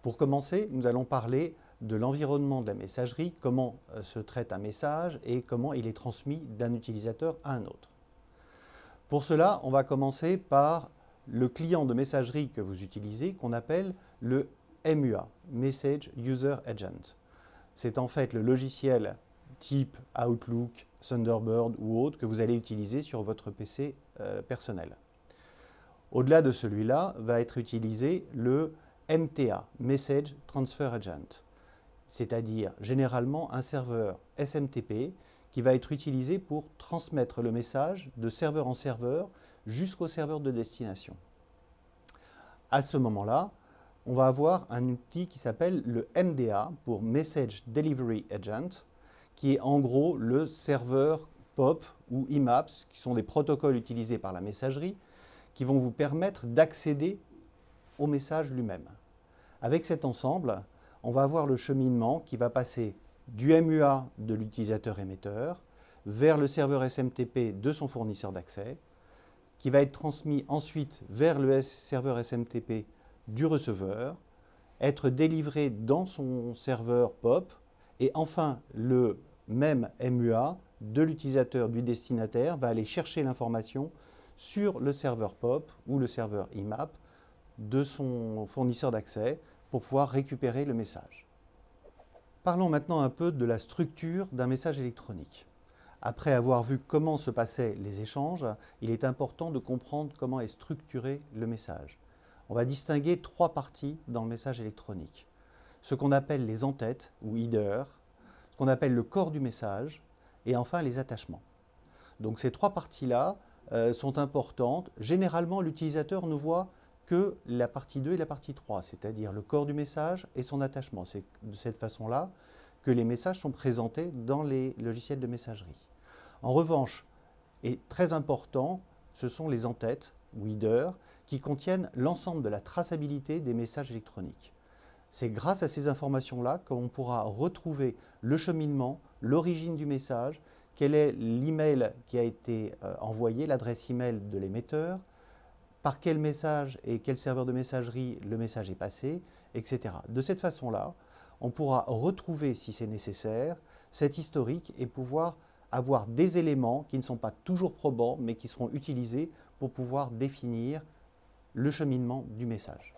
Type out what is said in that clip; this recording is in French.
Pour commencer, nous allons parler de l'environnement de la messagerie, comment se traite un message et comment il est transmis d'un utilisateur à un autre. Pour cela, on va commencer par le client de messagerie que vous utilisez, qu'on appelle le MUA, Message User Agent. C'est en fait le logiciel type Outlook, Thunderbird ou autre que vous allez utiliser sur votre PC personnel. Au-delà de celui-là, va être utilisé le MTA, Message Transfer Agent, c'est-à-dire généralement un serveur SMTP qui va être utilisé pour transmettre le message de serveur en serveur jusqu'au serveur de destination. À ce moment-là, on va avoir un outil qui s'appelle le MDA pour Message Delivery Agent, qui est en gros le serveur POP ou IMAPS, qui sont des protocoles utilisés par la messagerie, qui vont vous permettre d'accéder au message lui-même. Avec cet ensemble, on va avoir le cheminement qui va passer du MUA de l'utilisateur émetteur vers le serveur SMTP de son fournisseur d'accès, qui va être transmis ensuite vers le serveur SMTP du receveur, être délivré dans son serveur POP, et enfin le même MUA de l'utilisateur du destinataire va aller chercher l'information sur le serveur POP ou le serveur IMAP de son fournisseur d'accès pour pouvoir récupérer le message. Parlons maintenant un peu de la structure d'un message électronique. Après avoir vu comment se passaient les échanges, il est important de comprendre comment est structuré le message. On va distinguer trois parties dans le message électronique. Ce qu'on appelle les entêtes ou headers, ce qu'on appelle le corps du message et enfin les attachements. Donc ces trois parties-là sont importantes. Généralement, l'utilisateur ne voit que la partie 2 et la partie 3, c'est-à-dire le corps du message et son attachement. C'est de cette façon-là que les messages sont présentés dans les logiciels de messagerie. En revanche, et très important, ce sont les entêtes ou headers qui contiennent l'ensemble de la traçabilité des messages électroniques. C'est grâce à ces informations-là qu'on pourra retrouver le cheminement, l'origine du message, quel est l'email qui a été envoyé, l'adresse email de l'émetteur, par quel message et quel serveur de messagerie le message est passé, etc. De cette façon-là, on pourra retrouver, si c'est nécessaire, cet historique et pouvoir avoir des éléments qui ne sont pas toujours probants, mais qui seront utilisés pour pouvoir définir le cheminement du message.